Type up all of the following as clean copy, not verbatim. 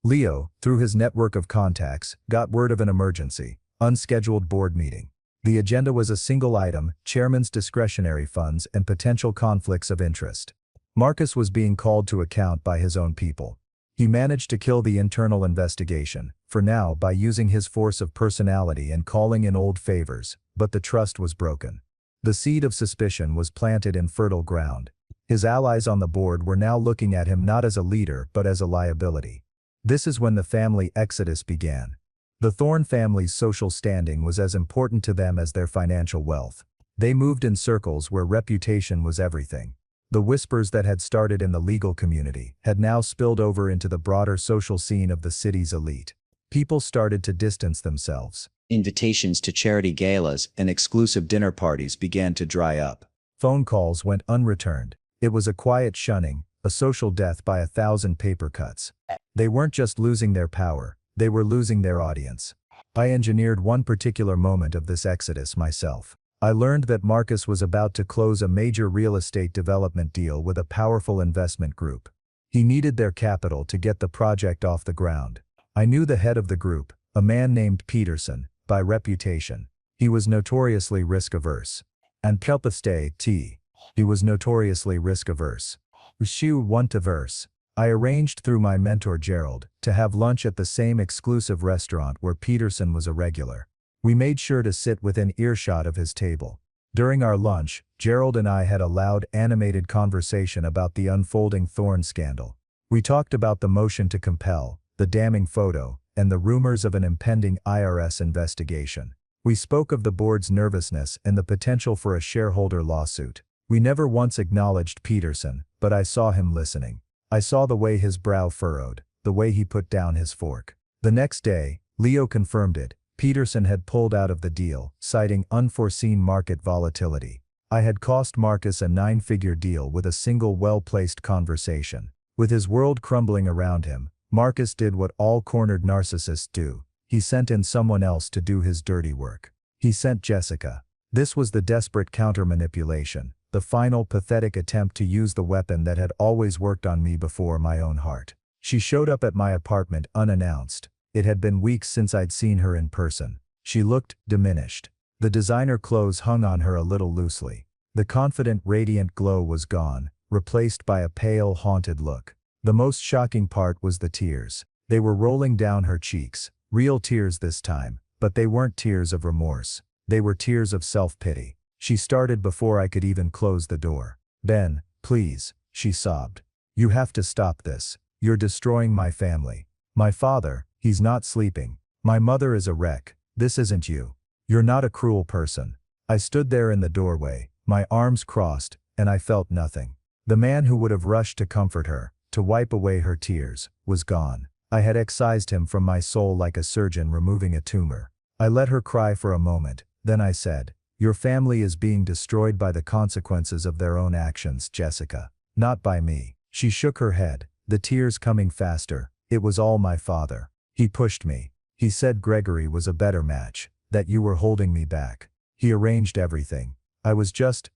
Leo, through his network of contacts, got word of an emergency, unscheduled board meeting. The agenda was a single item: chairman's discretionary funds and potential conflicts of interest. Marcus was being called to account by his own people. He managed to kill the internal investigation, for now, by using his force of personality and calling in old favors, but the trust was broken. The seed of suspicion was planted in fertile ground. His allies on the board were now looking at him not as a leader but as a liability. This is when the family exodus began. The Thorne family's social standing was as important to them as their financial wealth. They moved in circles where reputation was everything. The whispers that had started in the legal community had now spilled over into the broader social scene of the city's elite. People started to distance themselves. Invitations to charity galas and exclusive dinner parties began to dry up. Phone calls went unreturned. It was a quiet shunning, a social death by 1,000 paper cuts. They weren't just losing their power, they were losing their audience. I engineered one particular moment of this exodus myself. I learned that Marcus was about to close a major real estate development deal with a powerful investment group. He needed their capital to get the project off the ground. I knew the head of the group, a man named Peterson, by reputation. He was notoriously risk-averse. And he was notoriously risk-averse. I arranged through my mentor Gerald to have lunch at the same exclusive restaurant where Peterson was a regular. We made sure to sit within earshot of his table. During our lunch, Gerald and I had a loud, animated conversation about the unfolding Thorne scandal. We talked about the motion to compel, the damning photo, and the rumors of an impending IRS investigation. We spoke of the board's nervousness and the potential for a shareholder lawsuit. We never once acknowledged Peterson, but I saw him listening. I saw the way his brow furrowed, the way he put down his fork. The next day, Leo confirmed it. Peterson had pulled out of the deal, citing unforeseen market volatility. I had cost Marcus a 9-figure deal with a single well-placed conversation. With his world crumbling around him, Marcus did what all cornered narcissists do. He sent in someone else to do his dirty work. He sent Jessica. This was the desperate counter-manipulation, the final pathetic attempt to use the weapon that had always worked on me before my own heart. She showed up at my apartment unannounced. It had been weeks since I'd seen her in person. She looked diminished. The designer clothes hung on her a little loosely. The confident, radiant glow was gone, replaced by a pale, haunted look. The most shocking part was the tears. They were rolling down her cheeks, real tears this time, but they weren't tears of remorse. They were tears of self-pity. She started before I could even close the door. "Ben, please," she sobbed. "You have to stop this. You're destroying my family. My father, he's not sleeping. My mother is a wreck. This isn't you. You're not a cruel person." I stood there in the doorway, my arms crossed, and I felt nothing. The man who would have rushed to comfort her, to wipe away her tears, was gone. I had excised him from my soul like a surgeon removing a tumor. I let her cry for a moment, then I said, "Your family is being destroyed by the consequences of their own actions, Jessica. Not by me." She shook her head, the tears coming faster. "It was all my father. He pushed me. He said Gregory was a better match, that you were holding me back. He arranged everything. I was just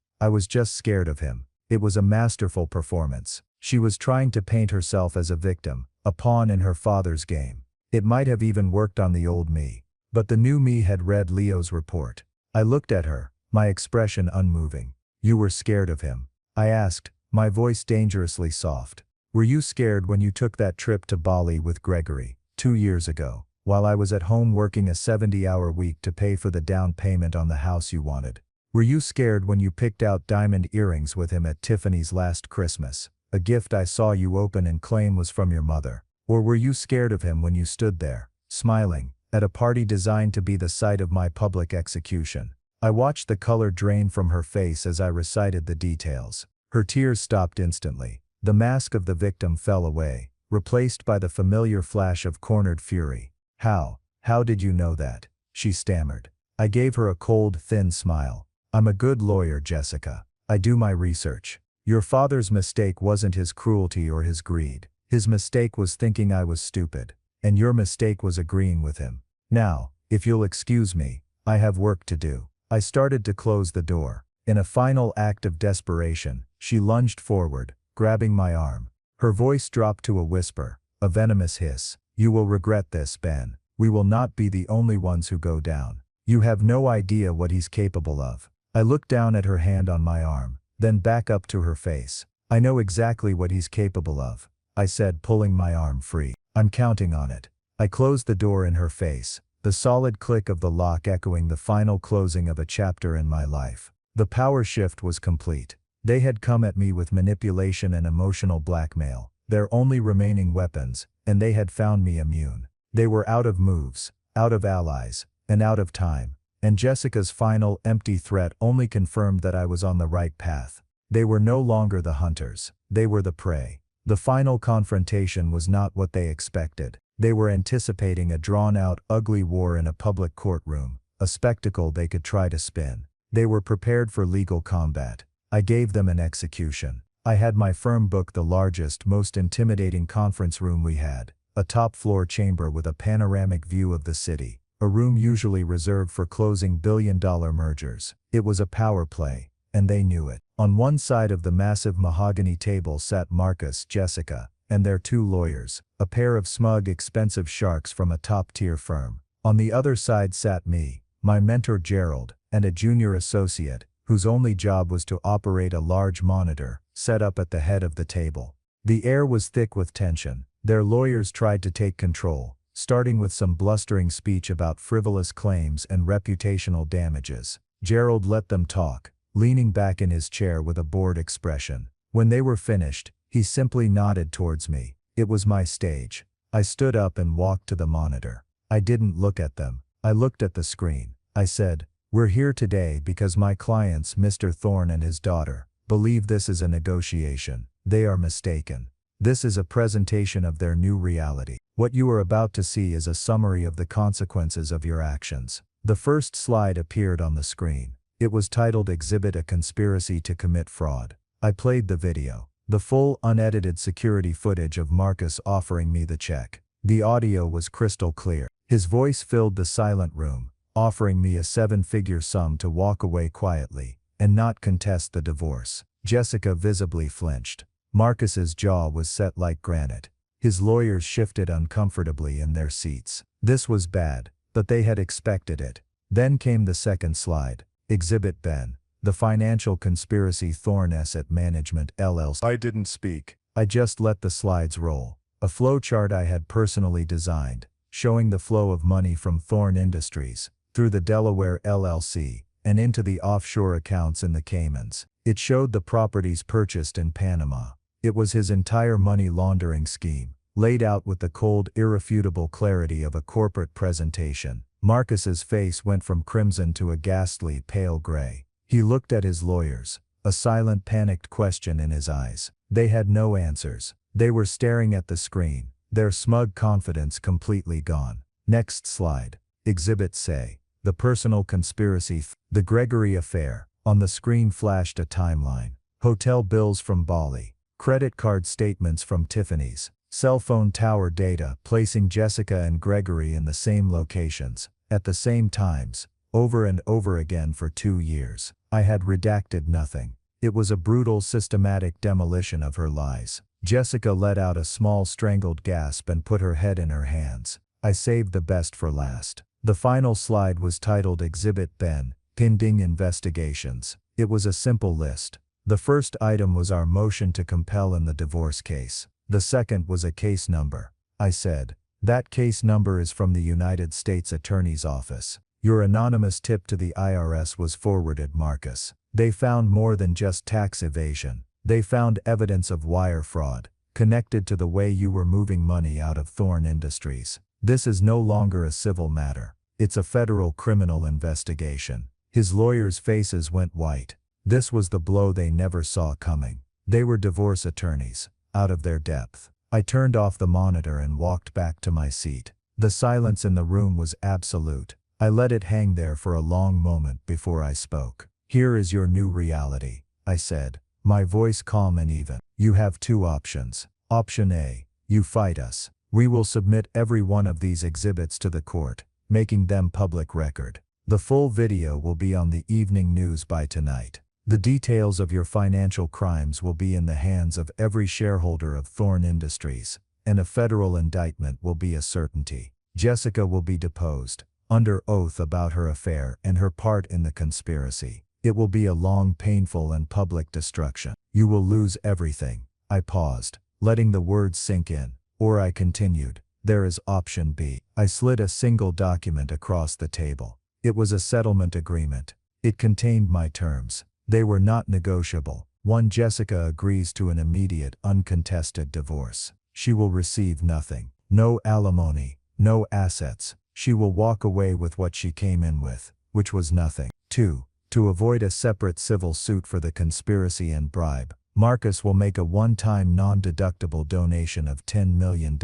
scared of him. It was a masterful performance." She was trying to paint herself as a victim, a pawn in her father's game. It might have even worked on the old me. But the new me had read Leo's report. I looked at her, my expression unmoving. "You were scared of him?" I asked, my voice dangerously soft. "Were you scared when you took that trip to Bali with Gregory, 2 years ago, while I was at home working a 70-hour week to pay for the down payment on the house you wanted? Were you scared when you picked out diamond earrings with him at Tiffany's last Christmas, a gift I saw you open and claim was from your mother? Or were you scared of him when you stood there, smiling, at a party designed to be the site of my public execution?" I watched the color drain from her face as I recited the details. Her tears stopped instantly. The mask of the victim fell away, replaced by the familiar flash of cornered fury. How did you know that?" she stammered. I gave her a cold, thin smile. "I'm a good lawyer, Jessica. I do my research. Your father's mistake wasn't his cruelty or his greed. His mistake was thinking I was stupid. And your mistake was agreeing with him. Now, if you'll excuse me, I have work to do." I started to close the door. In a final act of desperation, she lunged forward, grabbing my arm. Her voice dropped to a whisper, a venomous hiss. You will regret this, Ben. We will not be the only ones who go down. You have no idea what he's capable of. I looked down at her hand on my arm, then back up to her face. I know exactly what he's capable of, I said, pulling my arm free. I'm counting on it. I closed the door in her face, the solid click of the lock echoing the final closing of a chapter in my life. The power shift was complete. They had come at me with manipulation and emotional blackmail, their only remaining weapons, and they had found me immune. They were out of moves, out of allies, and out of time, and Jessica's final empty threat only confirmed that I was on the right path. They were no longer the hunters, they were the prey. The final confrontation was not what they expected. They were anticipating a drawn-out, ugly war in a public courtroom, a spectacle they could try to spin. They were prepared for legal combat. I gave them an execution. I had my firm book the largest, most intimidating conference room we had, a top-floor chamber with a panoramic view of the city, a room usually reserved for closing billion-dollar mergers. It was a power play, and they knew it. On one side of the massive mahogany table sat Marcus, Jessica, and their two lawyers, a pair of smug, expensive sharks from a top-tier firm. On the other side sat me, my mentor Gerald, and a junior associate, whose only job was to operate a large monitor, set up at the head of the table. The air was thick with tension. Their lawyers tried to take control, starting with some blustering speech about frivolous claims and reputational damages. Gerald let them talk, leaning back in his chair with a bored expression. When they were finished, he simply nodded towards me. It was my stage. I stood up and walked to the monitor. I didn't look at them. I looked at the screen. I said, "We're here today because my clients, Mr. Thorne and his daughter, believe this is a negotiation. They are mistaken. This is a presentation of their new reality. What you are about to see is a summary of the consequences of your actions." The first slide appeared on the screen. It was titled "Exhibit a Conspiracy to Commit Fraud." I played the video. The full, unedited security footage of Marcus offering me the check. The audio was crystal clear. His voice filled the silent room, offering me a seven-figure sum to walk away quietly and not contest the divorce. Jessica visibly flinched. Marcus's jaw was set like granite. His lawyers shifted uncomfortably in their seats. This was bad, but they had expected it. Then came the second slide. Exhibit Ben, the financial conspiracy Thorne Asset Management LLC. I didn't speak. I just let the slides roll. A flowchart I had personally designed, showing the flow of money from Thorne Industries, through the Delaware LLC, and into the offshore accounts in the Caymans. It showed the properties purchased in Panama. It was his entire money laundering scheme, laid out with the cold, irrefutable clarity of a corporate presentation. Marcus's face went from crimson to a ghastly, pale gray. He looked at his lawyers, a silent, panicked question in his eyes. They had no answers. They were staring at the screen, their smug confidence completely gone. Next slide. Exhibit C, the personal conspiracy, the Gregory affair. On the screen flashed a timeline. Hotel bills from Bali, credit card statements from Tiffany's, cell phone tower data placing Jessica and Gregory in the same locations, at the same times, over and over again for 2 years. I had redacted nothing. It was a brutal, systematic demolition of her lies. Jessica let out a small strangled gasp and put her head in her hands. I saved the best for last. The final slide was titled Exhibit Ben, Pending Investigations. It was a simple list. The first item was our motion to compel in the divorce case. The second was a case number. I said, "That case number is from the United States Attorney's Office. Your anonymous tip to the IRS was forwarded, Marcus. They found more than just tax evasion. They found evidence of wire fraud, connected to the way you were moving money out of Thorne Industries. This is no longer a civil matter. It's a federal criminal investigation." His lawyers' faces went white. This was the blow they never saw coming. They were divorce attorneys, out of their depth. I turned off the monitor and walked back to my seat. The silence in the room was absolute. I let it hang there for a long moment before I spoke. "Here is your new reality," I said, my voice calm and even. "You have 2 options. Option A, you fight us. We will submit every one of these exhibits to the court, making them public record. The full video will be on the evening news by tonight. The details of your financial crimes will be in the hands of every shareholder of Thorne Industries. and a federal indictment will be a certainty. Jessica will be deposed, under oath about her affair and her part in the conspiracy. It will be a long, painful and public destruction. You will lose everything. I paused, letting the words sink in. Or I continued, there is option B. I slid a single document across the table. It was a settlement agreement. It contained my terms. They were not negotiable. 1. Jessica agrees to an immediate, uncontested divorce. She will receive nothing. No alimony, no assets. She will walk away with what she came in with, which was nothing. 2. To avoid a separate civil suit for the conspiracy and bribe, Marcus will make a one-time non-deductible donation of $10 million,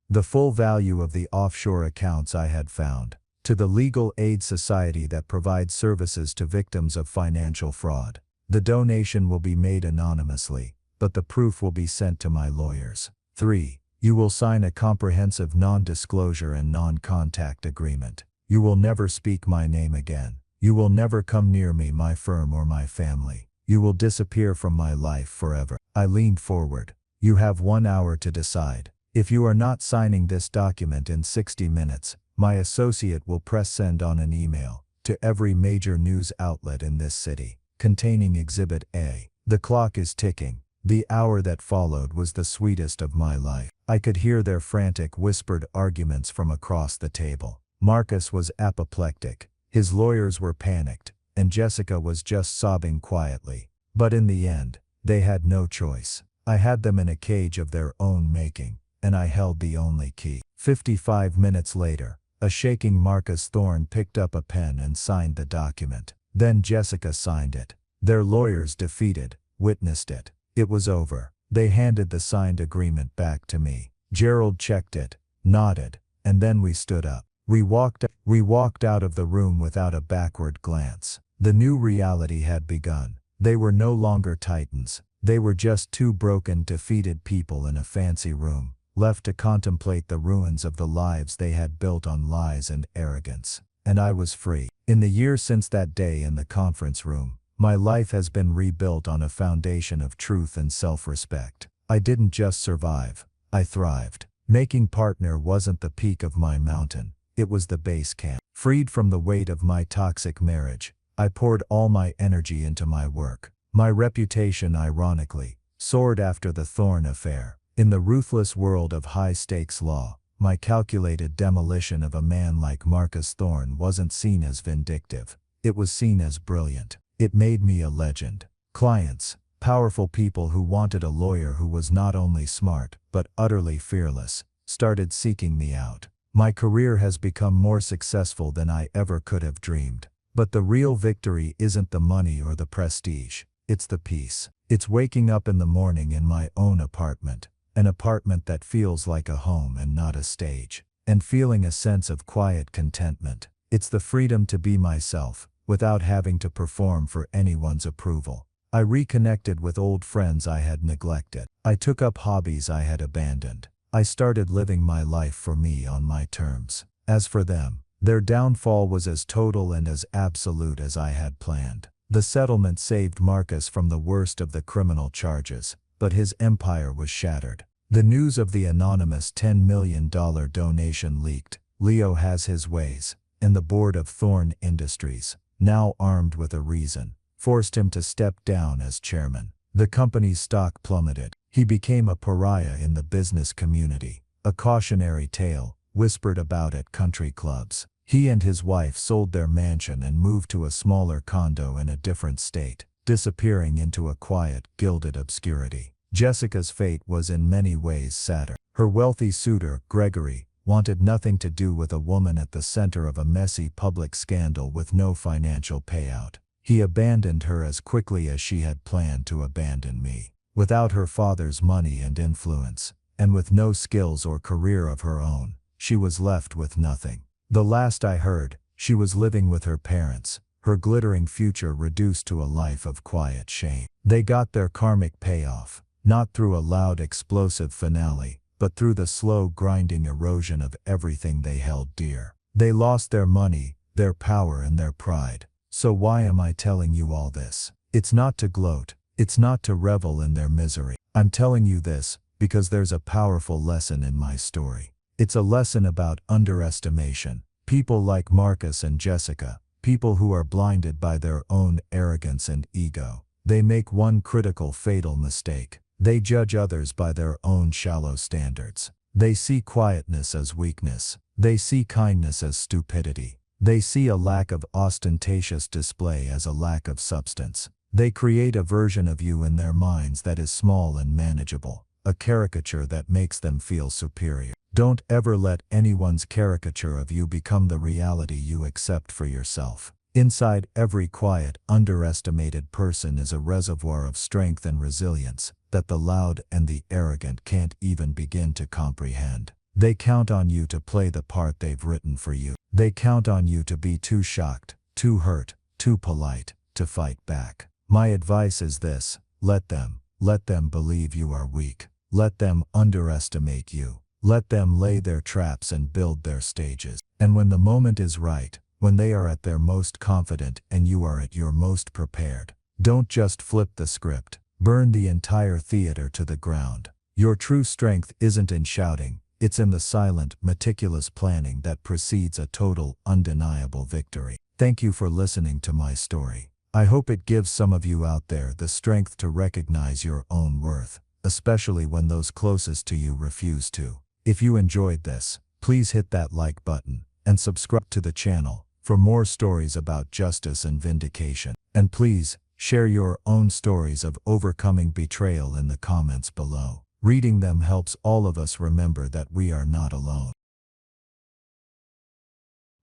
the full value of the offshore accounts I had found, to the legal aid society that provides services to victims of financial fraud. The donation will be made anonymously, but the proof will be sent to my lawyers. 3. You will sign a comprehensive non-disclosure and non-contact agreement. You will never speak my name again. You will never come near me, my firm or my family. You will disappear from my life forever. I leaned forward. You have 1 hour to decide. If you are not signing this document in 60 minutes, my associate will press send on an email to every major news outlet in this city, containing Exhibit A. The clock is ticking. The hour that followed was the sweetest of my life. I could hear their frantic, whispered arguments from across the table. Marcus was apoplectic. His lawyers were panicked, and Jessica was just sobbing quietly. But in the end, they had no choice. I had them in a cage of their own making, and I held the only key. 55 minutes later, a shaking Marcus Thorne picked up a pen and signed the document. Then Jessica signed it. Their lawyers, defeated, witnessed it. It was over. They handed the signed agreement back to me. Gerald checked it, nodded, and then we stood up. We walked out of the room without a backward glance. The new reality had begun. They were no longer titans. They were just two broken, defeated people in a fancy room, left to contemplate the ruins of the lives they had built on lies and arrogance. And I was free. In the years since that day in the conference room, my life has been rebuilt on a foundation of truth and self-respect. I didn't just survive. I thrived. Making partner wasn't the peak of my mountain. It was the base camp. Freed from the weight of my toxic marriage, I poured all my energy into my work. My reputation, ironically, soared after the Thorne affair. In the ruthless world of high-stakes law, my calculated demolition of a man like Marcus Thorne wasn't seen as vindictive. It was seen as brilliant. It made me a legend. Clients, powerful people who wanted a lawyer who was not only smart, but utterly fearless, started seeking me out. My career has become more successful than I ever could have dreamed. But the real victory isn't the money or the prestige. It's the peace. It's waking up in the morning in my own apartment, an apartment that feels like a home and not a stage, and feeling a sense of quiet contentment. It's the freedom to be myself, without having to perform for anyone's approval. I reconnected with old friends I had neglected. I took up hobbies I had abandoned. I started living my life for me on my terms. As for them, their downfall was as total and as absolute as I had planned. The settlement saved Marcus from the worst of the criminal charges, but his empire was shattered. The news of the anonymous $10 million donation leaked. Leo has his ways, and the board of Thorne Industries, now armed with a reason, forced him to step down as chairman. The company's stock plummeted. He became a pariah in the business community, a cautionary tale whispered about at country clubs. He and his wife sold their mansion and moved to a smaller condo in a different state, disappearing into a quiet, gilded obscurity. Jessica's fate was in many ways sadder. Her wealthy suitor, Gregory, wanted nothing to do with a woman at the center of a messy public scandal with no financial payout. He abandoned her as quickly as she had planned to abandon me. Without her father's money and influence, and with no skills or career of her own, she was left with nothing. The last I heard, she was living with her parents, her glittering future reduced to a life of quiet shame. They got their karmic payoff, not through a loud explosive finale, but through the slow grinding erosion of everything they held dear. They lost their money, their power and their pride. So why am I telling you all this? It's not to gloat. It's not to revel in their misery. I'm telling you this because there's a powerful lesson in my story. It's a lesson about underestimation. People like Marcus and Jessica, people who are blinded by their own arrogance and ego. They make one critical, fatal mistake. They judge others by their own shallow standards. They see quietness as weakness. They see kindness as stupidity. They see a lack of ostentatious display as a lack of substance. They create a version of you in their minds that is small and manageable, a caricature that makes them feel superior. Don't ever let anyone's caricature of you become the reality you accept for yourself. Inside every quiet, underestimated person is a reservoir of strength and resilience that the loud and the arrogant can't even begin to comprehend. They count on you to play the part they've written for you. They count on you to be too shocked, too hurt, too polite, to fight back. My advice is this: let them believe you are weak. Let them underestimate you. Let them lay their traps and build their stages. And when the moment is right, when they are at their most confident and you are at your most prepared, don't just flip the script. Burn the entire theater to the ground. Your true strength isn't in shouting, it's in the silent, meticulous planning that precedes a total, undeniable victory. Thank you for listening to my story. I hope it gives some of you out there the strength to recognize your own worth, especially when those closest to you refuse to. If you enjoyed this, please hit that like button and subscribe to the channel for more stories about justice and vindication. And please, share your own stories of overcoming betrayal in the comments below. Reading them helps all of us remember that we are not alone.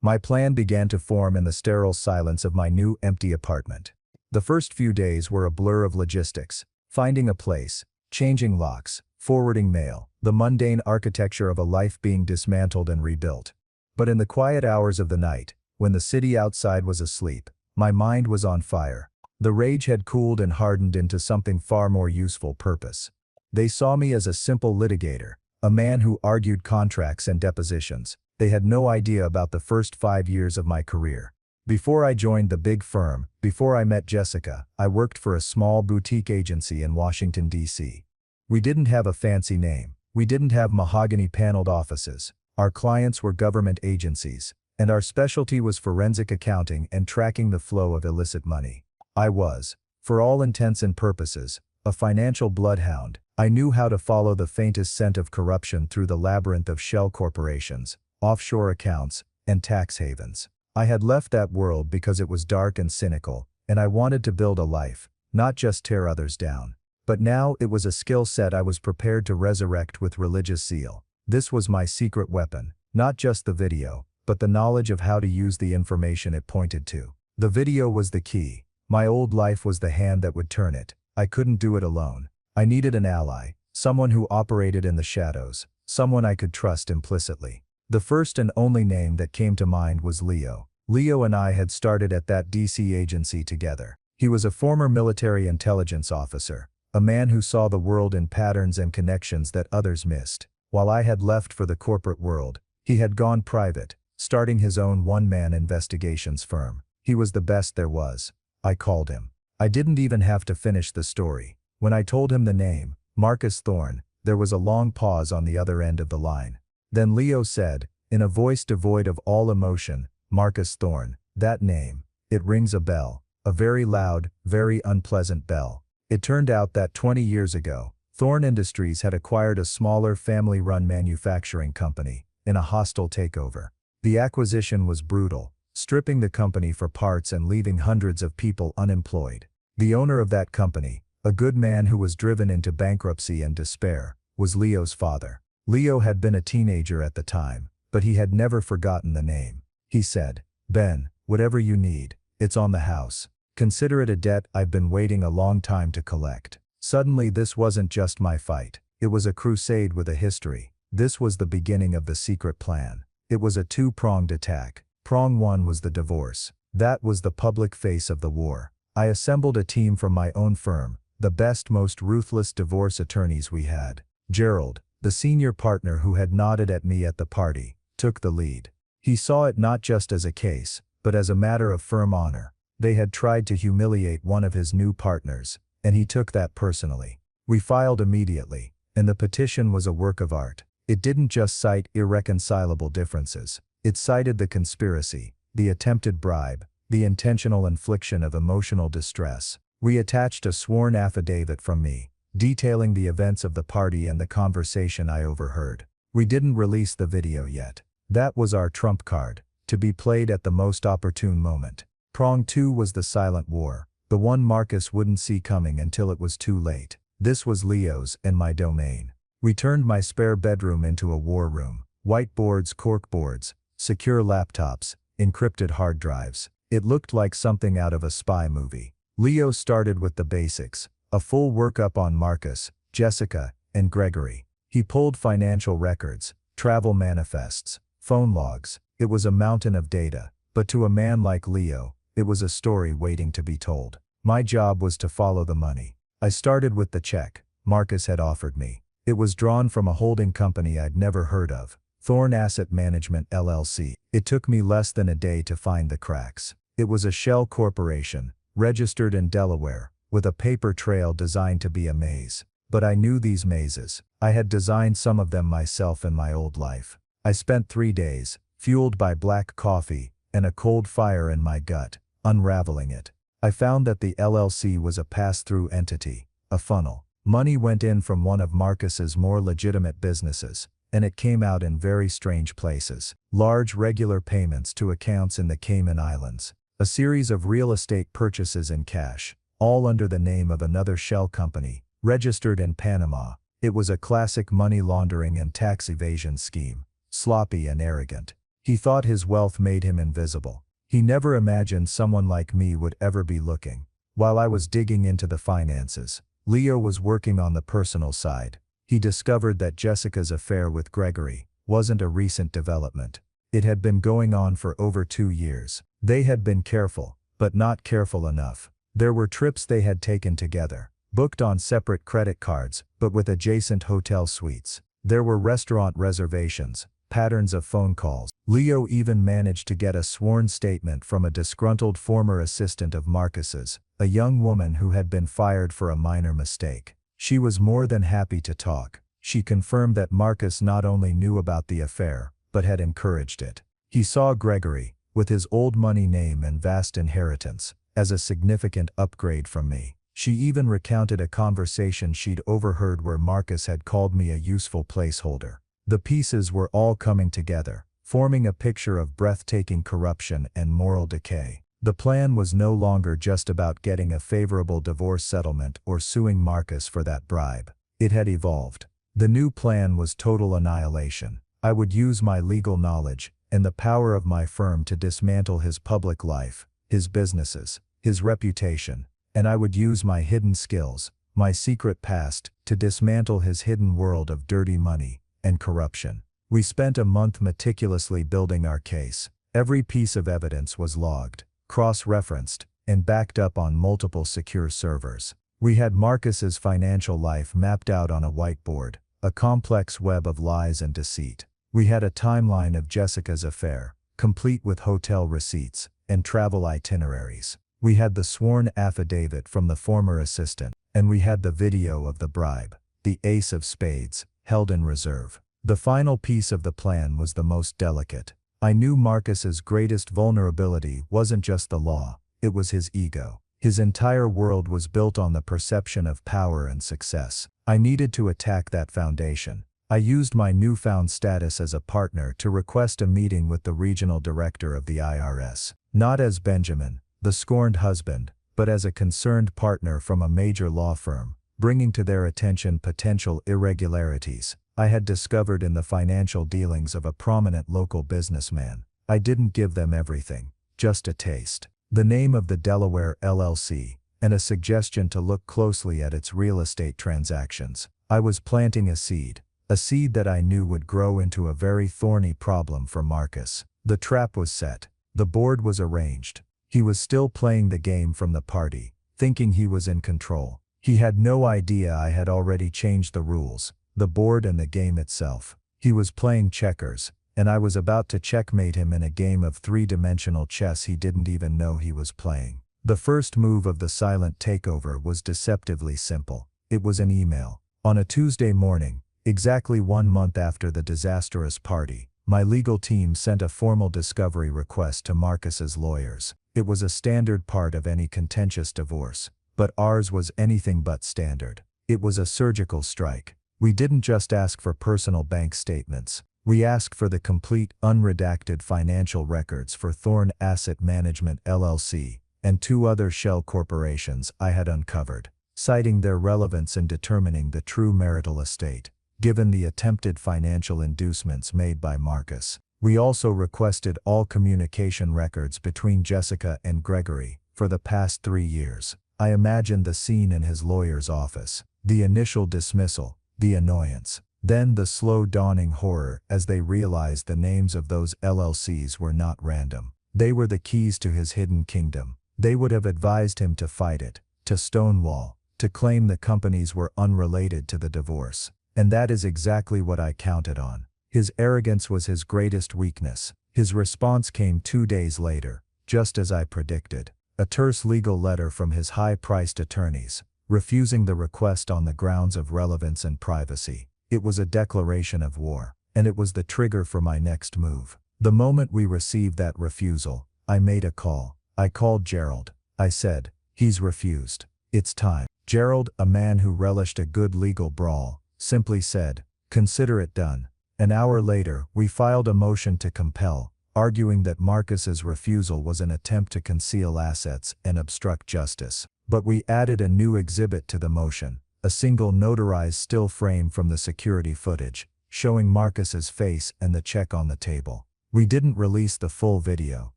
My plan began to form in the sterile silence of my new empty apartment. The first few days were a blur of logistics, finding a place, changing locks, forwarding mail, the mundane architecture of a life being dismantled and rebuilt. But in the quiet hours of the night, when the city outside was asleep, my mind was on fire. The rage had cooled and hardened into something far more useful purpose. They saw me as a simple litigator, a man who argued contracts and depositions. They had no idea about the first 5 years of my career. Before I joined the big firm, before I met Jessica, I worked for a small boutique agency in Washington, D.C. We didn't have a fancy name. We didn't have mahogany-paneled offices. Our clients were government agencies, and our specialty was forensic accounting and tracking the flow of illicit money. I was, for all intents and purposes, a financial bloodhound. I knew how to follow the faintest scent of corruption through the labyrinth of shell corporations, offshore accounts, and tax havens. I had left that world because it was dark and cynical, and I wanted to build a life, not just tear others down. But now it was a skill set I was prepared to resurrect with religious zeal. This was my secret weapon, not just the video, but the knowledge of how to use the information it pointed to. The video was the key. My old life was the hand that would turn it. I couldn't do it alone. I needed an ally, someone who operated in the shadows, someone I could trust implicitly. The first and only name that came to mind was Leo. Leo and I had started at that DC agency together. He was a former military intelligence officer, a man who saw the world in patterns and connections that others missed. While I had left for the corporate world, he had gone private, starting his own one-man investigations firm. He was the best there was. I called him. I didn't even have to finish the story. When I told him the name, Marcus Thorne, there was a long pause on the other end of the line. Then Leo said, in a voice devoid of all emotion, "Marcus Thorne, that name, it rings a bell, a very loud, very unpleasant bell." It turned out that 20 years ago, Thorne Industries had acquired a smaller family-run manufacturing company in a hostile takeover. The acquisition was brutal, stripping the company for parts and leaving hundreds of people unemployed. The owner of that company, a good man who was driven into bankruptcy and despair, was Leo's father. Leo had been a teenager at the time, but he had never forgotten the name. He said, "Ben, whatever you need, it's on the house. Consider it a debt I've been waiting a long time to collect." Suddenly this wasn't just my fight. It was a crusade with a history. This was the beginning of the secret plan. It was a two-pronged attack. Prong one was the divorce. That was the public face of the war. I assembled a team from my own firm, the best, most ruthless divorce attorneys we had. Gerald, the senior partner who had nodded at me at the party, took the lead. He saw it not just as a case, but as a matter of firm honor. They had tried to humiliate one of his new partners, and he took that personally. We filed immediately, And the petition was a work of art. It didn't just cite irreconcilable differences. It cited the conspiracy, the attempted bribe, the intentional infliction of emotional distress. We attached a sworn affidavit from me, detailing the events of the party and the conversation I overheard. We didn't release the video yet. That was our trump card, to be played at the most opportune moment. Prong 2 was the silent war, the one Marcus wouldn't see coming until it was too late. This was Leo's and my domain. We turned my spare bedroom into a war room. Whiteboards, corkboards, secure laptops, encrypted hard drives. It looked like something out of a spy movie. Leo started with the basics, a full workup on Marcus, Jessica, and Gregory. He pulled financial records, travel manifests, phone logs. It was a mountain of data, but to a man like Leo, it was a story waiting to be told. My job was to follow the money. I started with the check Marcus had offered me. It was drawn from a holding company I'd never heard of, Thorn Asset Management LLC. It took me less than a day to find the cracks. It was a shell corporation, registered in Delaware, with a paper trail designed to be a maze. But I knew these mazes. I had designed some of them myself in my old life. I spent 3 days, fueled by black coffee and a cold fire in my gut, unraveling it. I found that the LLC was a pass-through entity, a funnel. Money went in from one of Marcus's more legitimate businesses, and it came out in very strange places. Large regular payments to accounts in the Cayman Islands. A series of real estate purchases in cash, all under the name of another shell company, registered in Panama. It was a classic money laundering and tax evasion scheme, sloppy and arrogant. He thought his wealth made him invisible. He never imagined someone like me would ever be looking. While I was digging into the finances, Leo was working on the personal side. He discovered that Jessica's affair with Gregory wasn't a recent development. It had been going on for over 2 years. They had been careful, but not careful enough. There were trips they had taken together, booked on separate credit cards, but with adjacent hotel suites. There were restaurant reservations, patterns of phone calls. Leo even managed to get a sworn statement from a disgruntled former assistant of Marcus's, a young woman who had been fired for a minor mistake. She was more than happy to talk. She confirmed that Marcus not only knew about the affair, but had encouraged it. He saw Gregory, with his old money name and vast inheritance, as a significant upgrade from me. She even recounted a conversation she'd overheard where Marcus had called me a useful placeholder. The pieces were all coming together, forming a picture of breathtaking corruption and moral decay. The plan was no longer just about getting a favorable divorce settlement or suing Marcus for that bribe. It had evolved. The new plan was total annihilation. I would use my legal knowledge and the power of my firm to dismantle his public life, his businesses, his reputation, and I would use my hidden skills, my secret past, to dismantle his hidden world of dirty money and corruption. We spent a month meticulously building our case. Every piece of evidence was logged, cross-referenced, and backed up on multiple secure servers. We had Marcus's financial life mapped out on a whiteboard, a complex web of lies and deceit. We had a timeline of Jessica's affair, complete with hotel receipts and travel itineraries. We had the sworn affidavit from the former assistant, and we had the video of the bribe, the ace of spades, held in reserve. The final piece of the plan was the most delicate. I knew Marcus's greatest vulnerability wasn't just the law, it was his ego. His entire world was built on the perception of power and success. I needed to attack that foundation. I used my newfound status as a partner to request a meeting with the regional director of the IRS, not as Benjamin, the scorned husband, but as a concerned partner from a major law firm, bringing to their attention potential irregularities I had discovered in the financial dealings of a prominent local businessman. I didn't give them everything, just a taste. The name of the Delaware LLC, and a suggestion to look closely at its real estate transactions. I was planting a seed that I knew would grow into a very thorny problem for Marcus. The trap was set. The board was arranged. He was still playing the game from the party, thinking he was in control. He had no idea I had already changed the rules, the board and the game itself. He was playing checkers, and I was about to checkmate him in a game of three-dimensional chess he didn't even know he was playing. The first move of the silent takeover was deceptively simple. It was an email. On a Tuesday morning, exactly 1 month after the disastrous party, my legal team sent a formal discovery request to Marcus's lawyers. It was a standard part of any contentious divorce, but ours was anything but standard. It was a surgical strike. We didn't just ask for personal bank statements. We asked for the complete, unredacted financial records for Thorn Asset Management LLC and 2 other shell corporations I had uncovered, citing their relevance in determining the true marital estate, given the attempted financial inducements made by Marcus. We also requested all communication records between Jessica and Gregory for the past 3 years. I imagined the scene in his lawyer's office, the initial dismissal, the annoyance, then the slow dawning horror as they realized the names of those LLCs were not random. They were the keys to his hidden kingdom. They would have advised him to fight it, to stonewall, to claim the companies were unrelated to the divorce. And that is exactly what I counted on. His arrogance was his greatest weakness. His response came 2 days later, just as I predicted. A terse legal letter from his high-priced attorneys, refusing the request on the grounds of relevance and privacy. It was a declaration of war, and it was the trigger for my next move. The moment we received that refusal, I made a call. I called Gerald. I said, "He's refused. It's time." Gerald, a man who relished a good legal brawl, simply said, "Consider it done." An hour later, we filed a motion to compel, arguing that Marcus's refusal was an attempt to conceal assets and obstruct justice. But we added a new exhibit to the motion, a single notarized still frame from the security footage, showing Marcus's face and the check on the table. We didn't release the full video,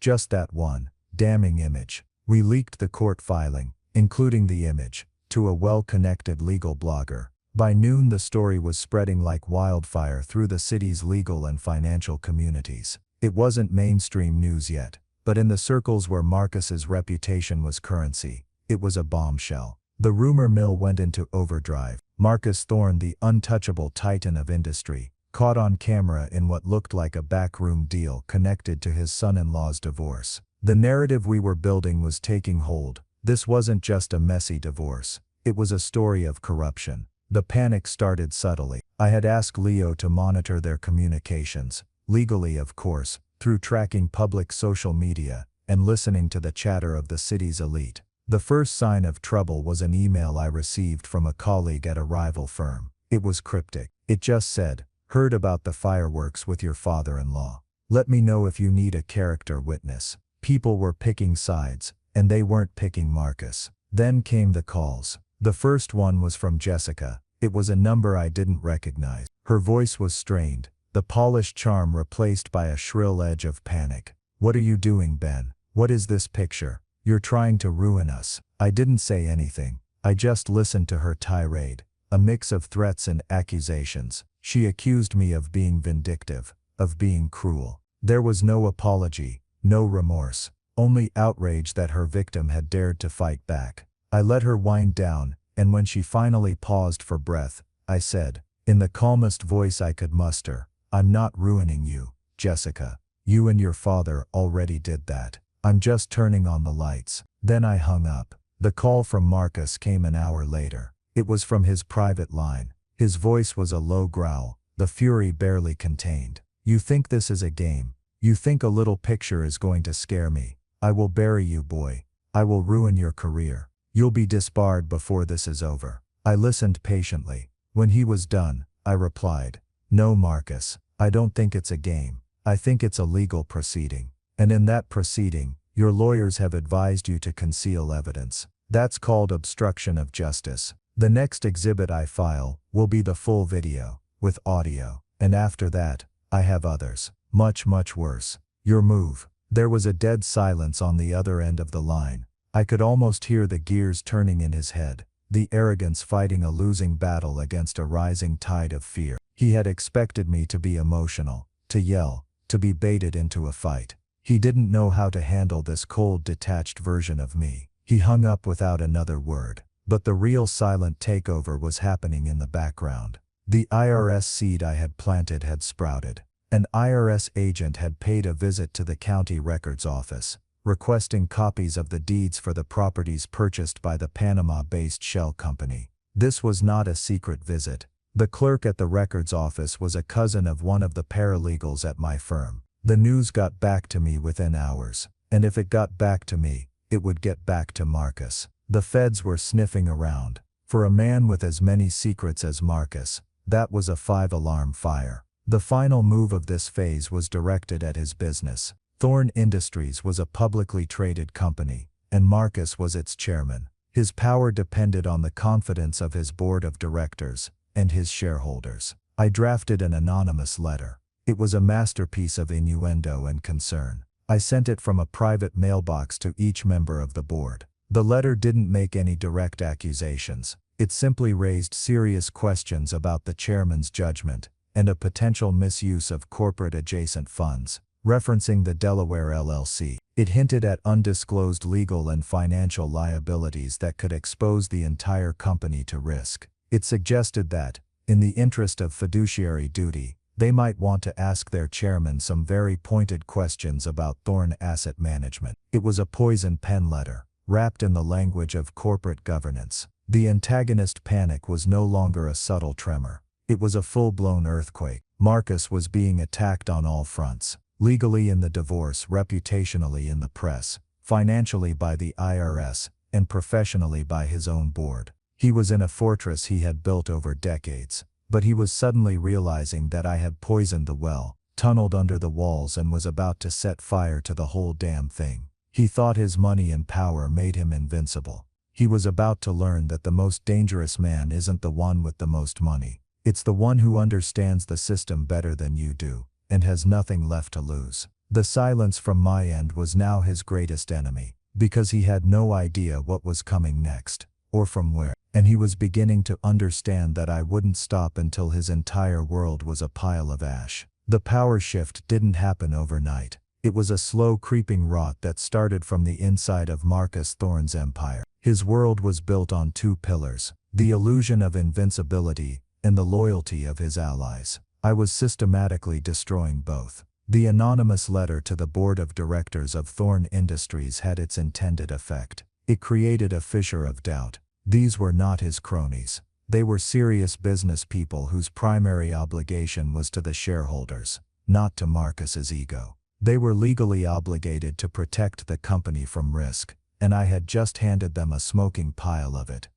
just that one damning image. We leaked the court filing, including the image, to a well-connected legal blogger. By noon, the story was spreading like wildfire through the city's legal and financial communities. It wasn't mainstream news yet, but in the circles where Marcus's reputation was currency, it was a bombshell. The rumor mill went into overdrive. Marcus Thorn, the untouchable titan of industry, caught on camera in what looked like a backroom deal connected to his son-in-law's divorce. The narrative we were building was taking hold. This wasn't just a messy divorce. It was a story of corruption. The panic started subtly. I had asked Leo to monitor their communications, legally of course, through tracking public social media and listening to the chatter of the city's elite. The first sign of trouble was an email I received from a colleague at a rival firm. It was cryptic. It just said, "Heard about the fireworks with your father-in-law. Let me know if you need a character witness." People were picking sides, and they weren't picking Marcus. Then came the calls. The first one was from Jessica. It was a number I didn't recognize. Her voice was strained, the polished charm replaced by a shrill edge of panic. "What are you doing, Ben? What is this picture? You're trying to ruin us." I didn't say anything. I just listened to her tirade, a mix of threats and accusations. She accused me of being vindictive, of being cruel. There was no apology, no remorse, only outrage that her victim had dared to fight back. I let her wind down, and when she finally paused for breath, I said, in the calmest voice I could muster, "I'm not ruining you, Jessica. You and your father already did that. I'm just turning on the lights." Then I hung up. The call from Marcus came an hour later. It was from his private line. His voice was a low growl, the fury barely contained. "You think this is a game? You think a little picture is going to scare me? I will bury you, boy. I will ruin your career. You'll be disbarred before this is over." I listened patiently. When he was done, I replied, "No, Marcus, I don't think it's a game. I think it's a legal proceeding. And in that proceeding, your lawyers have advised you to conceal evidence. That's called obstruction of justice. The next exhibit I file will be the full video, with audio. And after that, I have others. Much, much worse. Your move." There was a dead silence on the other end of the line. I could almost hear the gears turning in his head, the arrogance fighting a losing battle against a rising tide of fear. He had expected me to be emotional, to yell, to be baited into a fight. He didn't know how to handle this cold, detached version of me. He hung up without another word. But the real silent takeover was happening in the background. The IRS seed I had planted had sprouted. An IRS agent had paid a visit to the county records office, requesting copies of the deeds for the properties purchased by the Panama-based shell company. This was not a secret visit. The clerk at the records office was a cousin of one of the paralegals at my firm. The news got back to me within hours. And if it got back to me, it would get back to Marcus. The feds were sniffing around. For a man with as many secrets as Marcus, that was a 5-alarm fire. The final move of this phase was directed at his business. Thorn Industries was a publicly traded company, and Marcus was its chairman. His power depended on the confidence of his board of directors and his shareholders. I drafted an anonymous letter. It was a masterpiece of innuendo and concern. I sent it from a private mailbox to each member of the board. The letter didn't make any direct accusations. It simply raised serious questions about the chairman's judgment and a potential misuse of corporate-adjacent funds, referencing the Delaware LLC. It hinted at undisclosed legal and financial liabilities that could expose the entire company to risk. It suggested that, in the interest of fiduciary duty, they might want to ask their chairman some very pointed questions about Thorn Asset Management. It was a poison pen letter, wrapped in the language of corporate governance. The antagonist panic was no longer a subtle tremor. It was a full-blown earthquake. Marcus was being attacked on all fronts. Legally in the divorce, reputationally in the press, financially by the IRS, and professionally by his own board. He was in a fortress he had built over decades, but he was suddenly realizing that I had poisoned the well, tunneled under the walls, and was about to set fire to the whole damn thing. He thought his money and power made him invincible. He was about to learn that the most dangerous man isn't the one with the most money. It's the one who understands the system better than you do, and has nothing left to lose. The silence from my end was now his greatest enemy, because he had no idea what was coming next, or from where, and he was beginning to understand that I wouldn't stop until his entire world was a pile of ash. The power shift didn't happen overnight. It was a slow creeping rot that started from the inside of Marcus Thorn's empire. His world was built on two pillars: the illusion of invincibility and the loyalty of his allies. I was systematically destroying both. The anonymous letter to the board of directors of Thorn Industries had its intended effect. It created a fissure of doubt. These were not his cronies. They were serious business people whose primary obligation was to the shareholders, not to Marcus's ego. They were legally obligated to protect the company from risk, and I had just handed them a smoking pile of it.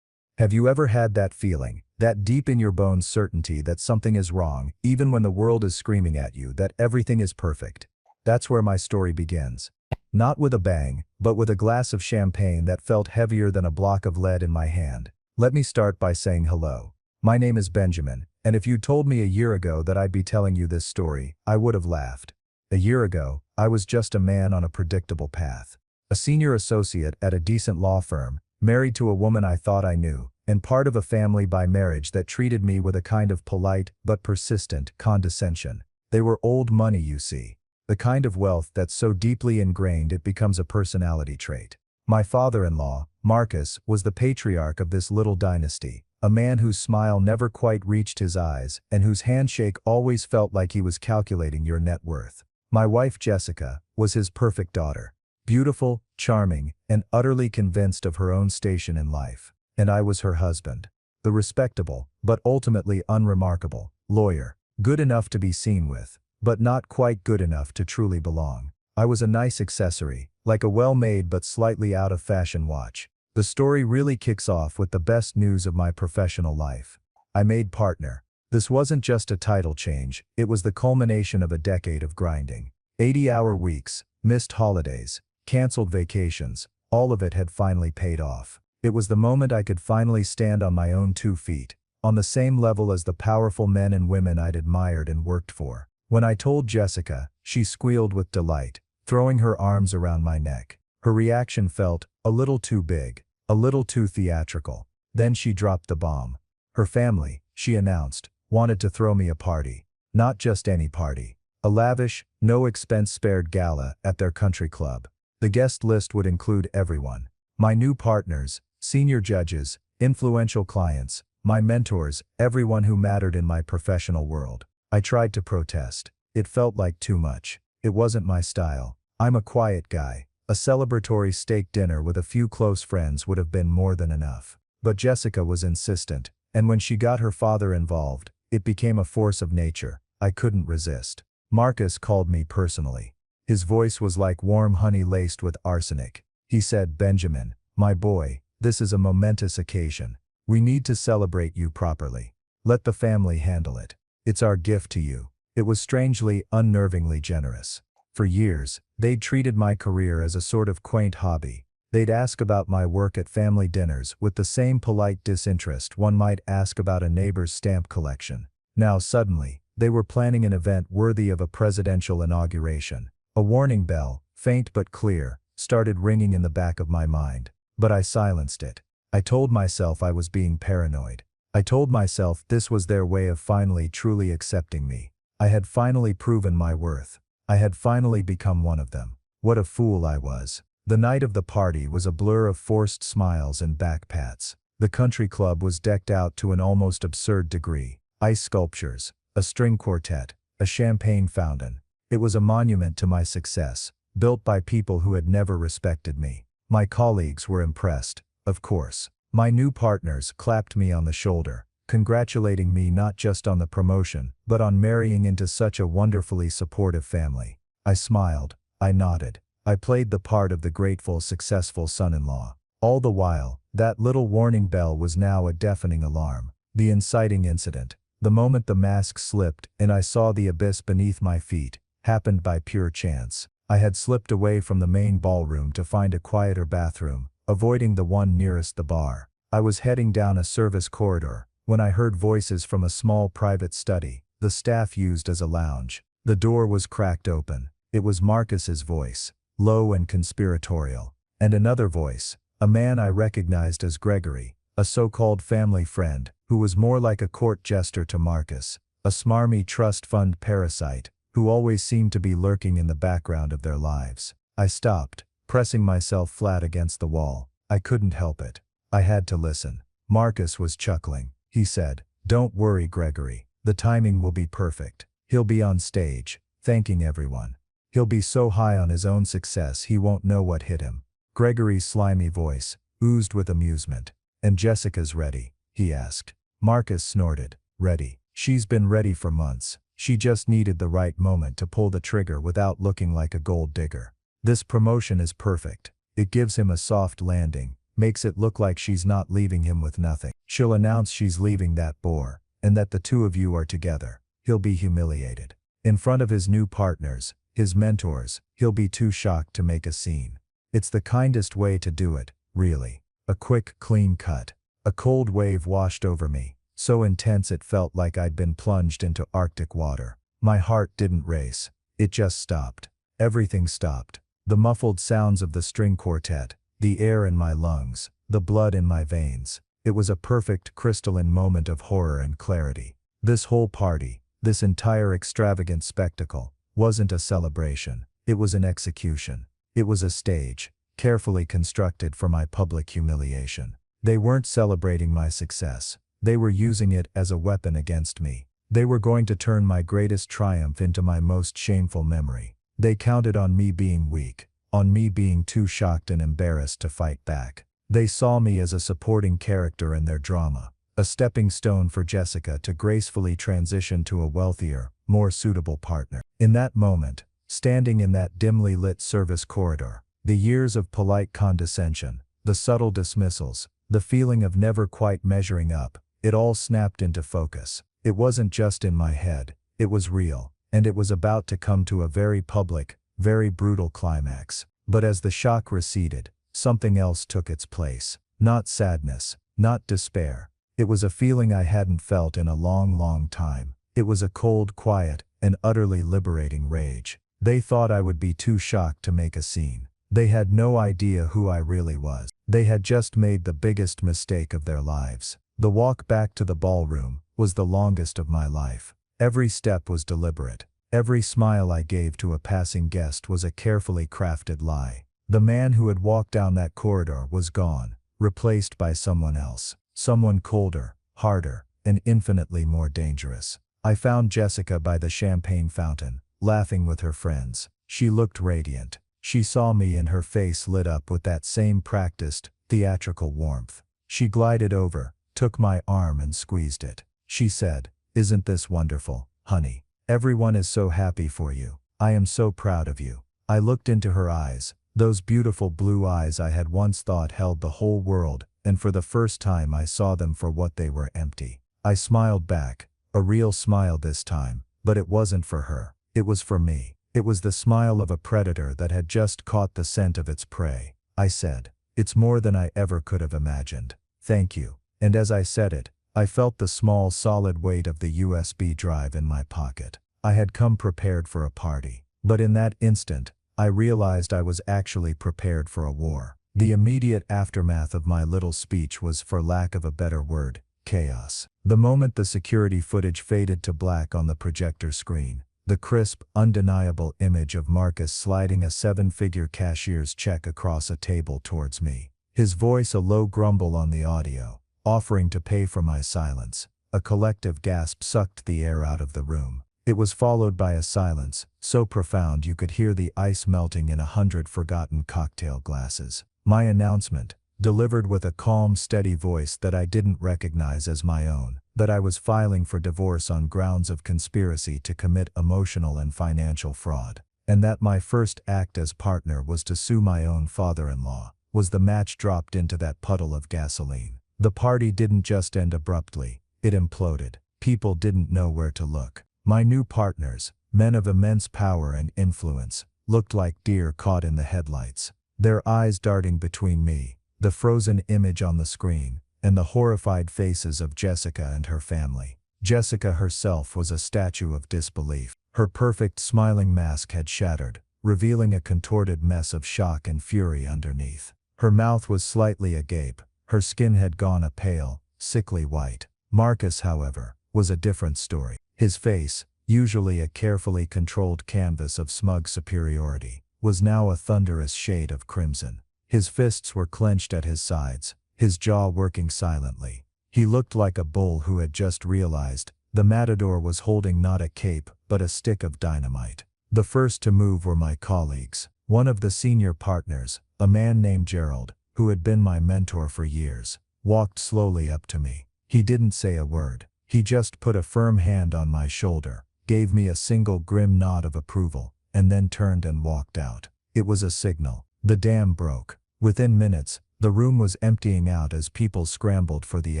Have you ever had that feeling, that deep in your bones certainty that something is wrong, even when the world is screaming at you that everything is perfect? That's where my story begins. Not with a bang, but with a glass of champagne that felt heavier than a block of lead in my hand. Let me start by saying hello. My name is Benjamin, and if you'd told me a year ago that I'd be telling you this story, I would have laughed. A year ago, I was just a man on a predictable path. A senior associate at a decent law firm, married to a woman I thought I knew, and part of a family by marriage that treated me with a kind of polite but persistent condescension. They were old money, you see. The kind of wealth that's so deeply ingrained it becomes a personality trait. My father-in-law, Marcus, was the patriarch of this little dynasty, a man whose smile never quite reached his eyes and whose handshake always felt like he was calculating your net worth. My wife Jessica was his perfect daughter, beautiful, charming, and utterly convinced of her own station in life. And I was her husband, the respectable, but ultimately unremarkable, lawyer, good enough to be seen with, but not quite good enough to truly belong. I was a nice accessory, like a well-made but slightly out-of-fashion watch. The story really kicks off with the best news of my professional life. I made partner. This wasn't just a title change, it was the culmination of a decade of grinding. 80-hour weeks, missed holidays, canceled vacations, all of it had finally paid off. It was the moment I could finally stand on my own 2 feet, on the same level as the powerful men and women I'd admired and worked for. When I told Jessica, she squealed with delight, throwing her arms around my neck. Her reaction felt a little too big, a little too theatrical. Then she dropped the bomb. Her family, she announced, wanted to throw me a party. Not just any party. A lavish, no-expense-spared gala at their country club. The guest list would include everyone. My new partners, senior judges, influential clients, my mentors, everyone who mattered in my professional world. I tried to protest. It felt like too much. It wasn't my style. I'm a quiet guy, A celebratory steak dinner with a few close friends would have been more than enough. But Jessica was insistent, and when she got her father involved, it became a force of nature. I couldn't resist. Marcus called me personally. His voice was like warm honey laced with arsenic. He said, "Benjamin, my boy, this is a momentous occasion. We need to celebrate you properly. Let the family handle it. It's our gift to you." It was strangely, unnervingly generous. For years, they'd treated my career as a sort of quaint hobby. They'd ask about my work at family dinners with the same polite disinterest one might ask about a neighbor's stamp collection. Now suddenly, they were planning an event worthy of a presidential inauguration. A warning bell, faint but clear, started ringing in the back of my mind. But I silenced it. I told myself I was being paranoid. I told myself this was their way of finally truly accepting me. I had finally proven my worth. I had finally become one of them. What a fool I was. The night of the party was a blur of forced smiles and backpats. The country club was decked out to an almost absurd degree. Ice sculptures, a string quartet, a champagne fountain. It was a monument to my success, built by people who had never respected me. My colleagues were impressed, of course. My new partners clapped me on the shoulder, congratulating me not just on the promotion, but on marrying into such a wonderfully supportive family. I smiled, I nodded. I played the part of the grateful, successful son-in-law. All the while, that little warning bell was now a deafening alarm. The inciting incident, the moment the mask slipped and I saw the abyss beneath my feet, happened by pure chance. I had slipped away from the main ballroom to find a quieter bathroom, avoiding the one nearest the bar. I was heading down a service corridor when I heard voices from a small private study the staff used as a lounge. The door was cracked open. It was Marcus's voice, low and conspiratorial. And another voice, a man I recognized as Gregory, a so-called family friend, who was more like a court jester to Marcus, a smarmy trust fund parasite, who always seemed to be lurking in the background of their lives. I stopped, pressing myself flat against the wall. I couldn't help it. I had to listen. Marcus was chuckling. He said, "Don't worry, Gregory. The timing will be perfect. He'll be on stage, thanking everyone. He'll be so high on his own success he won't know what hit him." Gregory's slimy voice oozed with amusement. "And Jessica's ready?" he asked. Marcus snorted. "Ready. She's been ready for months. She just needed the right moment to pull the trigger without looking like a gold digger. This promotion is perfect. It gives him a soft landing, makes it look like she's not leaving him with nothing. She'll announce she's leaving that bore, and that the two of you are together. He'll be humiliated. In front of his new partners, his mentors, he'll be too shocked to make a scene. It's the kindest way to do it, really. A quick, clean cut. A cold wave washed over me, so intense it felt like I'd been plunged into Arctic water. My heart didn't race. It just stopped. Everything stopped. The muffled sounds of the string quartet, the air in my lungs, the blood in my veins. It was a perfect, crystalline moment of horror and clarity. This whole party, this entire extravagant spectacle, wasn't a celebration. It was an execution. It was a stage, carefully constructed for my public humiliation. They weren't celebrating my success. They were using it as a weapon against me. They were going to turn my greatest triumph into my most shameful memory. They counted on me being weak, on me being too shocked and embarrassed to fight back. They saw me as a supporting character in their drama, a stepping stone for Jessica to gracefully transition to a wealthier, more suitable partner. In that moment, standing in that dimly lit service corridor, the years of polite condescension, the subtle dismissals, the feeling of never quite measuring up, it all snapped into focus. It wasn't just in my head, it was real, and it was about to come to a very public, very brutal climax. But as the shock receded, something else took its place. Not sadness, not despair. It was a feeling I hadn't felt in a long, long time. It was a cold, quiet, and utterly liberating rage. They thought I would be too shocked to make a scene. They had no idea who I really was. They had just made the biggest mistake of their lives. The walk back to the ballroom was the longest of my life. Every step was deliberate. Every smile I gave to a passing guest was a carefully crafted lie. The man who had walked down that corridor was gone, replaced by someone else. Someone colder, harder, and infinitely more dangerous. I found Jessica by the champagne fountain, laughing with her friends. She looked radiant. She saw me and her face lit up with that same practiced, theatrical warmth. She glided over, took my arm and squeezed it. She said, "Isn't this wonderful, honey? Everyone is so happy for you. I am so proud of you." I looked into her eyes, those beautiful blue eyes I had once thought held the whole world, and for the first time I saw them for what they were: empty. I smiled back, a real smile this time, but it wasn't for her. It was for me. It was the smile of a predator that had just caught the scent of its prey. I said, "It's more than I ever could have imagined. Thank you." And as I said it, I felt the small solid weight of the USB drive in my pocket. I had come prepared for a party. But in that instant, I realized I was actually prepared for a war. The immediate aftermath of my little speech was, for lack of a better word, chaos. The moment the security footage faded to black on the projector screen, the crisp, undeniable image of Marcus sliding a seven-figure cashier's check across a table towards me, his voice a low grumble on the audio, offering to pay for my silence. A collective gasp sucked the air out of the room. It was followed by a silence, so profound you could hear the ice melting in 100 forgotten cocktail glasses. My announcement, delivered with a calm, steady voice that I didn't recognize as my own, that I was filing for divorce on grounds of conspiracy to commit emotional and financial fraud, and that my first act as partner was to sue my own father-in-law, was the match dropped into that puddle of gasoline. The party didn't just end abruptly, it imploded. People didn't know where to look. My new partners, men of immense power and influence, looked like deer caught in the headlights, their eyes darting between me, the frozen image on the screen, and the horrified faces of Jessica and her family. Jessica herself was a statue of disbelief. Her perfect smiling mask had shattered, revealing a contorted mess of shock and fury underneath. Her mouth was slightly agape, her skin had gone a pale, sickly white. Marcus, however, was a different story. His face, usually a carefully controlled canvas of smug superiority, was now a thunderous shade of crimson. His fists were clenched at his sides, his jaw working silently. He looked like a bull who had just realized the matador was holding not a cape but a stick of dynamite. The first to move were my colleagues. One of the senior partners, a man named Gerald, who had been my mentor for years, walked slowly up to me. He didn't say a word. He just put a firm hand on my shoulder, gave me a single grim nod of approval, and then turned and walked out. It was a signal. The dam broke. Within minutes, the room was emptying out as people scrambled for the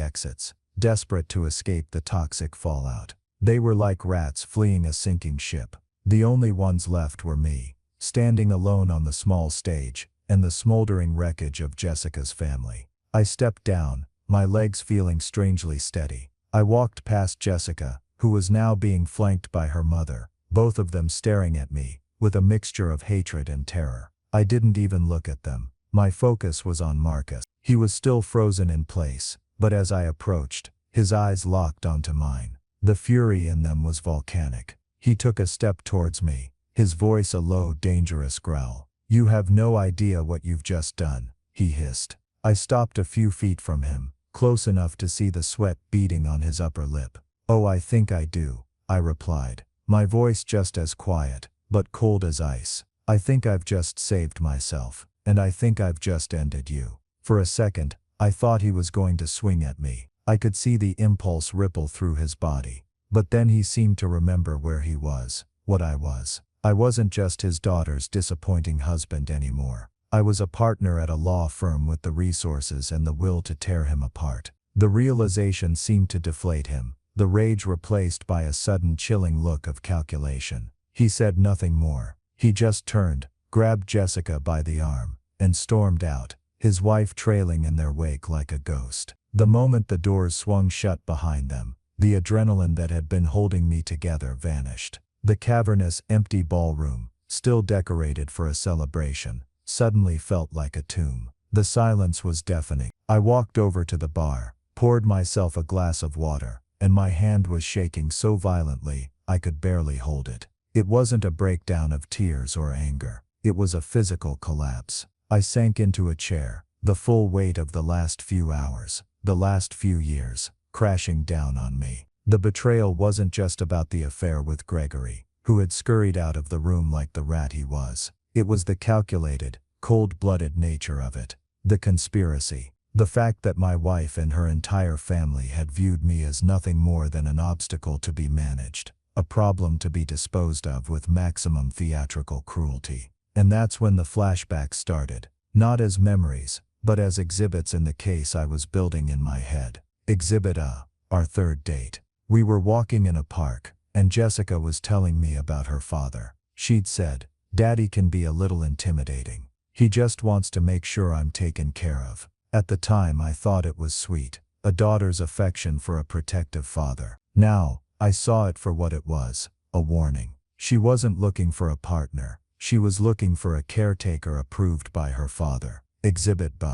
exits, desperate to escape the toxic fallout. They were like rats fleeing a sinking ship. The only ones left were me, standing alone on the small stage, and the smoldering wreckage of Jessica's family. I stepped down, my legs feeling strangely steady. I walked past Jessica, who was now being flanked by her mother, both of them staring at me, with a mixture of hatred and terror. I didn't even look at them. My focus was on Marcus. He was still frozen in place, but as I approached, his eyes locked onto mine. The fury in them was volcanic. He took a step towards me, his voice a low, dangerous growl. "You have no idea what you've just done," he hissed. I stopped a few feet from him, close enough to see the sweat beading on his upper lip. "Oh, I think I do," I replied, my voice just as quiet, but cold as ice. "I think I've just saved myself, and I think I've just ended you." For a second, I thought he was going to swing at me. I could see the impulse ripple through his body. But then he seemed to remember where he was, what I was. I wasn't just his daughter's disappointing husband anymore. I was a partner at a law firm with the resources and the will to tear him apart. The realization seemed to deflate him, the rage replaced by a sudden chilling look of calculation. He said nothing more. He just turned, grabbed Jessica by the arm, and stormed out, his wife trailing in their wake like a ghost. The moment the doors swung shut behind them, the adrenaline that had been holding me together vanished. The cavernous, empty ballroom, still decorated for a celebration, suddenly felt like a tomb. The silence was deafening. I walked over to the bar, poured myself a glass of water, and my hand was shaking so violently, I could barely hold it. It wasn't a breakdown of tears or anger. It was a physical collapse. I sank into a chair, the full weight of the last few hours, the last few years, crashing down on me. The betrayal wasn't just about the affair with Gregory, who had scurried out of the room like the rat he was. It was the calculated, cold-blooded nature of it. The conspiracy. The fact that my wife and her entire family had viewed me as nothing more than an obstacle to be managed, a problem to be disposed of with maximum theatrical cruelty. And that's when the flashbacks started, not as memories, but as exhibits in the case I was building in my head. Exhibit A, our third date. We were walking in a park, and Jessica was telling me about her father. She'd said, "Daddy can be a little intimidating. He just wants to make sure I'm taken care of." At the time I thought it was sweet, a daughter's affection for a protective father. Now, I saw it for what it was, a warning. She wasn't looking for a partner, she was looking for a caretaker approved by her father. Exhibit B.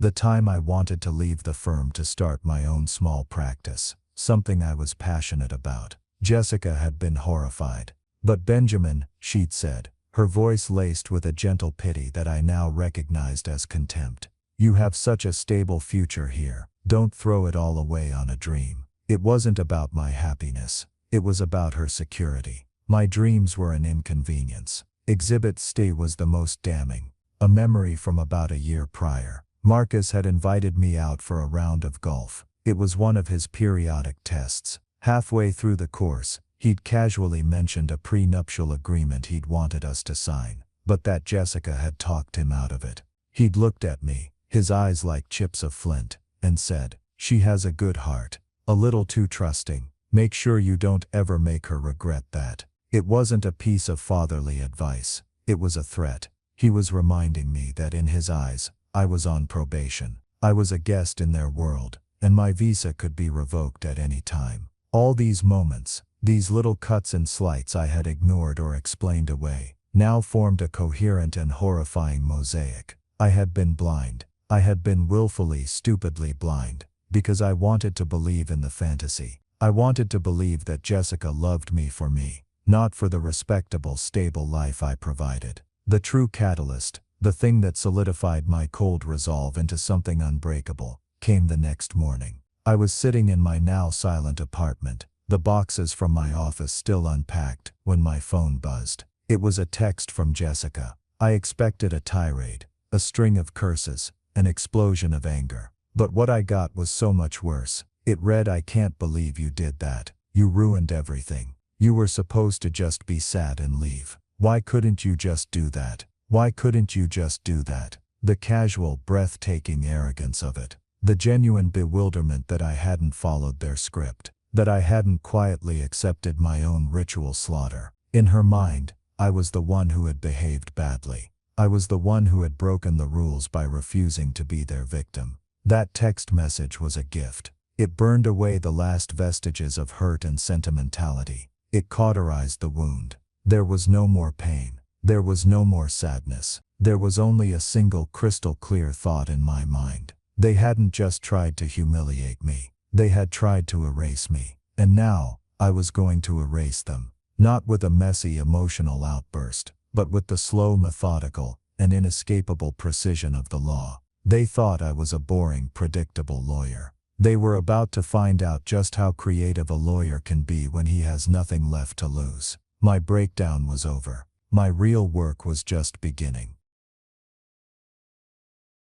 The time I wanted to leave the firm to start my own small practice, something I was passionate about. Jessica had been horrified. "But Benjamin," she'd said, her voice laced with a gentle pity that I now recognized as contempt. "You have such a stable future here. Don't throw it all away on a dream." It wasn't about my happiness. It was about her security. My dreams were an inconvenience. Exhibit C was the most damning. A memory from about a year prior. Marcus had invited me out for a round of golf. It was one of his periodic tests. Halfway through the course, he'd casually mentioned a prenuptial agreement he'd wanted us to sign, but that Jessica had talked him out of it. He'd looked at me, his eyes like chips of flint, and said, "She has a good heart. A little too trusting. Make sure you don't ever make her regret that." It wasn't a piece of fatherly advice. It was a threat. He was reminding me that in his eyes, I was on probation. I was a guest in their world, and my visa could be revoked at any time. All these moments, these little cuts and slights I had ignored or explained away, now formed a coherent and horrifying mosaic. I had been blind. I had been willfully, stupidly blind, because I wanted to believe in the fantasy. I wanted to believe that Jessica loved me for me, not for the respectable, stable life I provided. The true catalyst, the thing that solidified my cold resolve into something unbreakable, came the next morning. I was sitting in my now silent apartment, the boxes from my office still unpacked, when my phone buzzed. It was a text from Jessica. I expected a tirade, a string of curses, an explosion of anger. But what I got was so much worse. It read, "I can't believe you did that. You ruined everything. You were supposed to just be sad and leave. Why couldn't you just do that? Why couldn't you just do that?" The casual, breathtaking arrogance of it. The genuine bewilderment that I hadn't followed their script. That I hadn't quietly accepted my own ritual slaughter. In her mind, I was the one who had behaved badly. I was the one who had broken the rules by refusing to be their victim. That text message was a gift. It burned away the last vestiges of hurt and sentimentality. It cauterized the wound. There was no more pain. There was no more sadness. There was only a single crystal-clear thought in my mind. They hadn't just tried to humiliate me. They had tried to erase me. And now, I was going to erase them. Not with a messy emotional outburst, but with the slow, methodical, and inescapable precision of the law. They thought I was a boring, predictable lawyer. They were about to find out just how creative a lawyer can be when he has nothing left to lose. My breakdown was over. My real work was just beginning.